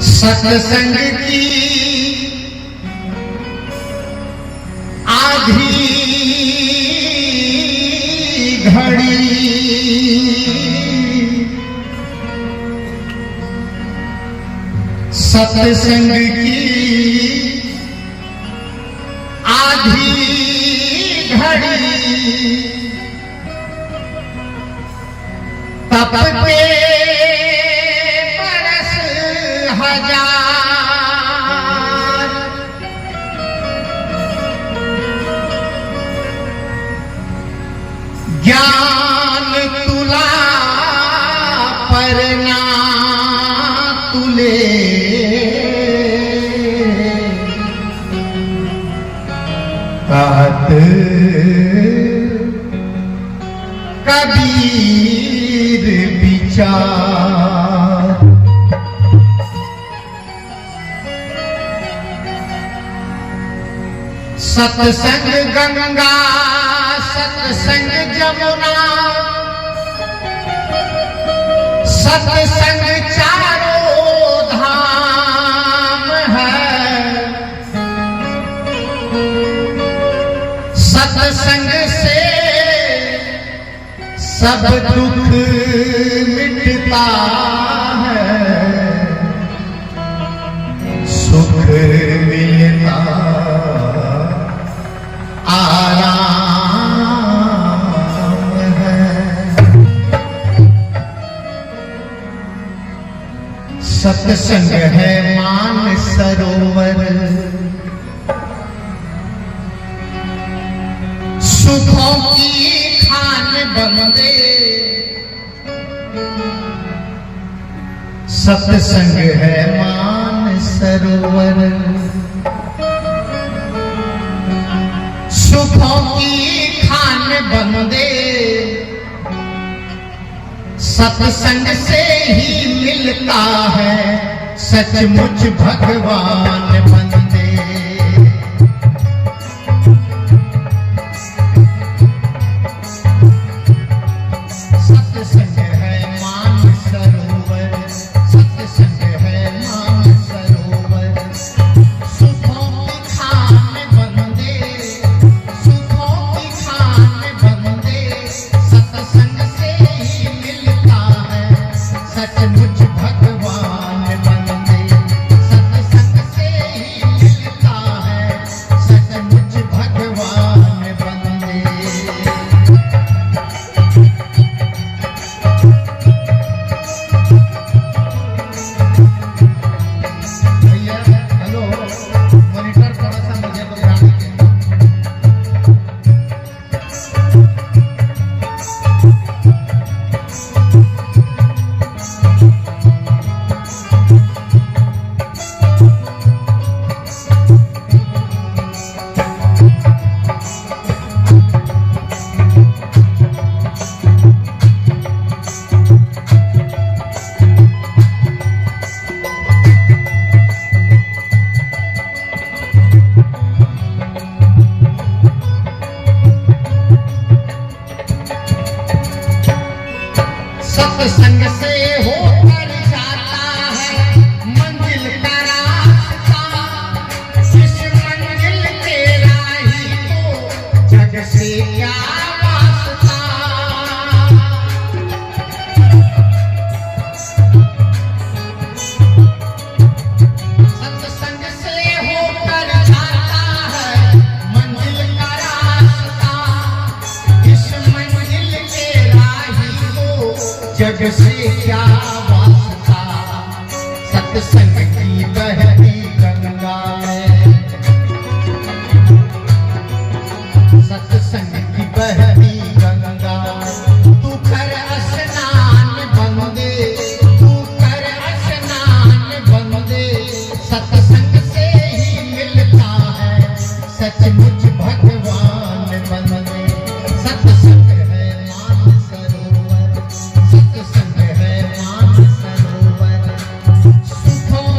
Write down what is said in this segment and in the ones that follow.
सत्संग की आधी घड़ी सत्संग की आधी घड़ी तप के बरस हजार ज्ञान तुला पर ना तुले कहत कबीर विचार। सत्संग गंगा सत्संग जमुना सत्संग चारों धाम है। सत्संग से सब दुख मिटता है, सुख मिलता आराम है। सत्संग है मान सरोवर सुखों की खान बंदे। सत्संग है मान सरोवर सुखों की खान बंदे। सत्संग से ही मिलता है सचमुच भगवान बंदे। सत्संग है मान सरोवर सत्संग है मान सरोवर सुखों की खान बंदे सुखों की खान बंदे। सत्संग से ही मिलता है सचमुच भगवान बंदे। सत्संग से ही मिलता है सचमुच भगवान बंदे। भैया हेलो मॉनिटर थोड़ा सा मुझे बता दीजिए। सत्संग से होकर जाता है मंजिल का रास्ता। इस मंजिल के राही को जग से क्या वास्ता। सत्संग से होकर जाता है मंजिल का रास्ता। इस मंजिल के राही को जग से क्या वास्ता। सत्संग की बहती गंगा में सत्संग की बहती गंगा तू कर स्नान बंदे तू कर स्नान बंदे। सत्संग से ही मिलता है सचमुच भगवान बंदे। सत्संग है मान सरोवर सत्संग है मान सरोवर सुखों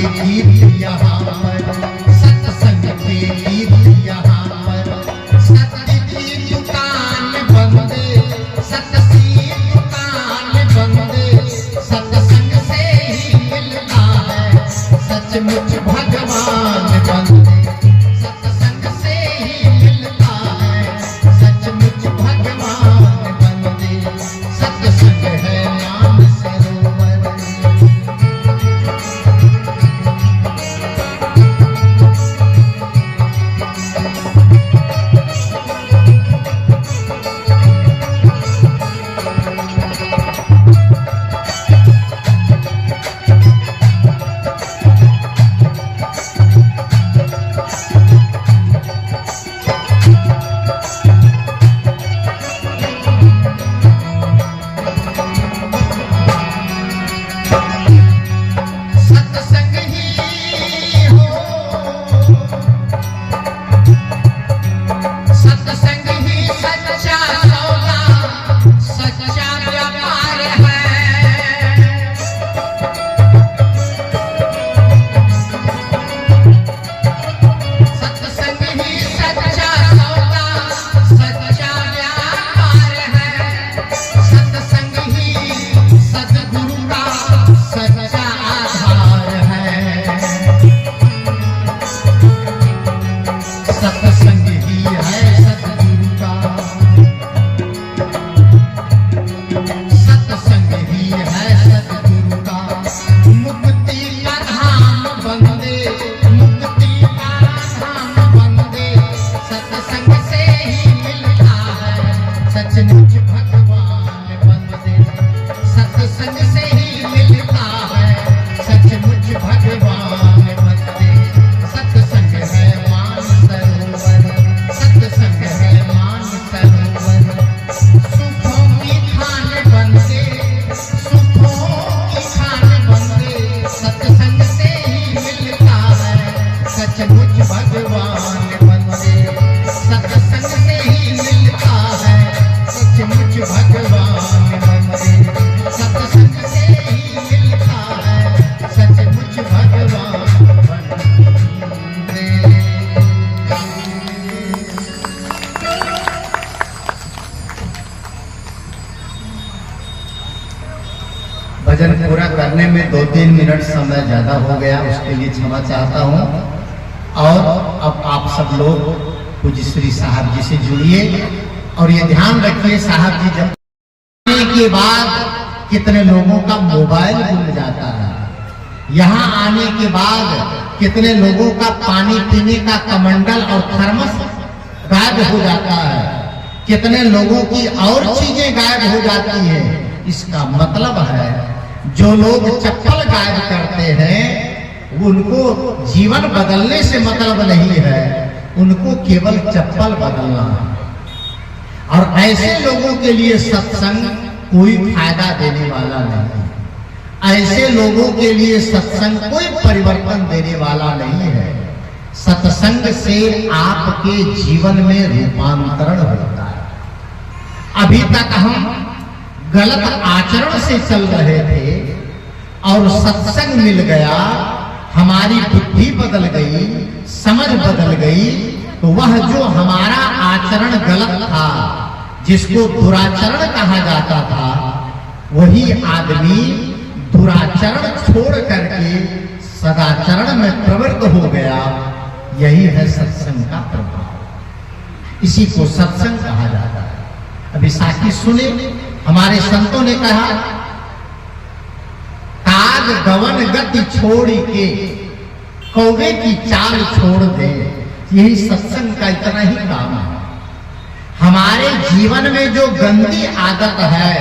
गीत यहाँ पर, सत्संग के गीत यहाँ पर। सत्य की दुकान बंदे, सत्य की दुकान बंदे, सत्संग से ही मिलता है सचमुच भगवान बंदे। सत्संग से ही मिलता है सचमुच भगवान बंदे। सत्संग है मान सरोवर। भजन पूरा करने में 2-3 मिनट समय ज्यादा हो गया, उसके लिए क्षमा चाहता हूँ। और अब आप सब लोग पूज्य श्री साहब जी से जुड़िए और ये ध्यान रखिए, साहब जी जब आने के बाद कितने लोगों का मोबाइल भूल जाता है, यहाँ आने के बाद कितने लोगों का पानी पीने का कमंडल और थर्मस गायब हो जाता है, कितने लोगों की और चीजें गायब हो जाती है। इसका मतलब है जो लोग चप्पल गायब करते हैं उनको जीवन बदलने से मतलब नहीं है, उनको केवल चप्पल बदलना है। और ऐसे लोगों के लिए सत्संग कोई फायदा देने वाला नहीं, ऐसे लोगों के लिए सत्संग कोई परिवर्तन देने वाला नहीं है। सत्संग से आपके जीवन में रूपांतरण होता है। अभी तक हम गलत आचरण से चल रहे थे और सत्संग मिल गया, हमारी बुद्धि बदल गई, समझ बदल गई, तो वह जो हमारा आचरण गलत था, जिसको दुराचरण कहा जाता था, वही आदमी दुराचरण छोड़ करके सदाचरण में प्रवृत्त हो गया। यही है सत्संग का प्रभाव, इसी को सत्संग कहा जाता है। अभी साथी सुने, हमारे संतों ने कहा काग गवन गति छोड़ के कौवे की चाल छोड़ दे। यही सत्संग का इतना ही काम है। हमारे जीवन में जो गंदी आदत है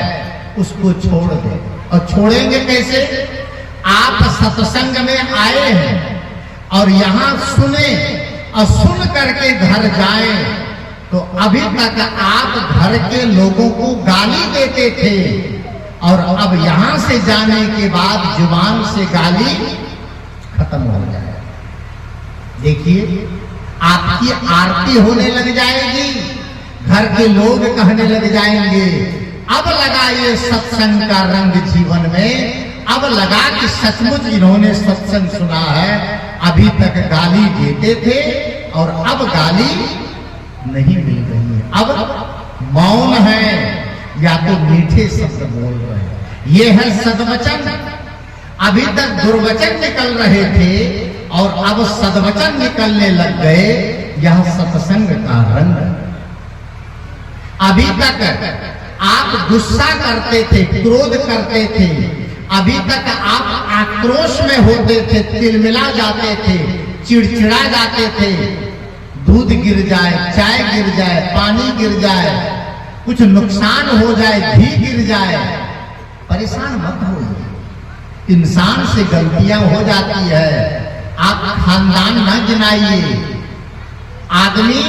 उसको छोड़ दे। और छोड़ेंगे कैसे? आप सत्संग में आए हैं और यहाँ सुने और सुन करके घर जाएं, तो अभी तक आप घर के लोगों को गाली देते थे और अब यहां से जाने के बाद जुबान से गाली खत्म हो जाए। देखिए, आपकी आरती होने लग जाएगी, घर के लोग कहने लग जाएंगे अब लगाइए सत्संग का रंग जीवन में, अब लगा कि सचमुच इन्होंने सत्संग सुना है। अभी तक गाली देते थे और अब गाली नहीं मिल रही है, अब मौन है या तो मीठे शब्द बोल रहे हैं। ये है सद्वचन। अभी तक दुर्वचन निकल रहे थे और अब सद्वचन निकलने लग गए। यह सत्संग का रंग। अभी तक आप गुस्सा करते थे, क्रोध करते थे, अभी तक आप आक्रोश में होते थे, तिलमिला जाते थे, चिड़चिड़ा जाते थे। दूध गिर जाए, चाय गिर जाए, पानी गिर जाए, कुछ नुकसान हो जाए, घी गिर जाए, परेशान मत होइए। इंसान से गलतियां हो जाती है, आप खानदान न गिनाइए। आदमी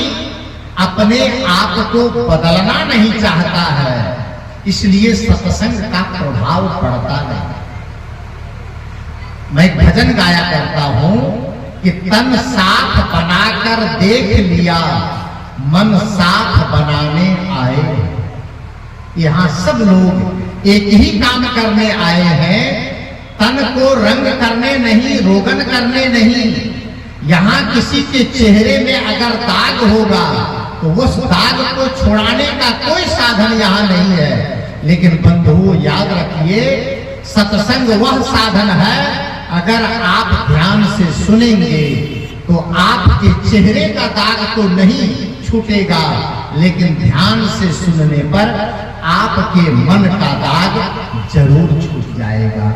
अपने आप को बदलना नहीं चाहता है, इसलिए सत्संग का प्रभाव पड़ता नहीं। मैं एक भजन गाया करता हूं कि तन साफ बनाकर देख लिया, मन साफ बनाने आए। यहां सब लोग एक ही काम करने आए हैं, तन को रंग करने नहीं, रोगन करने नहीं। यहां किसी के चेहरे में अगर दाग होगा तो उस दाग को छुड़ाने का कोई साधन यहां नहीं है। लेकिन बंधुओं याद रखिए, सत्संग वह साधन है, अगर आप ध्यान से सुनेंगे तो आपके चेहरे का दाग तो नहीं छूटेगा, लेकिन ध्यान से सुनने पर आपके मन का दाग जरूर छूट जाएगा।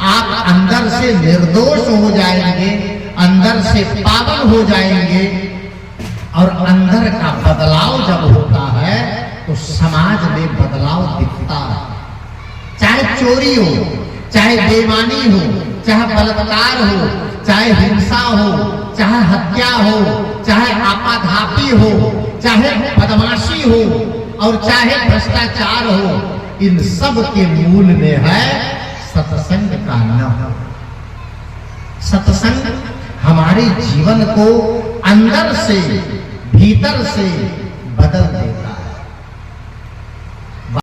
आप अंदर से निर्दोष हो जाएंगे, अंदर से पावन हो जाएंगे। और अंदर का बदलाव जब होता है तो समाज में बदलाव दिखता है। चाहे चोरी हो, चाहे बेईमानी हो, चाहे बलात्कार हो, चाहे हिंसा हो, चाहे हत्या हो, चाहे आपाधापी हो, चाहे बदमाशी हो और चाहे भ्रष्टाचार हो, इन सब के मूल में है सत्संग का न हो। सत्संग हमारे जीवन को अंदर से, भीतर से बदल देता है।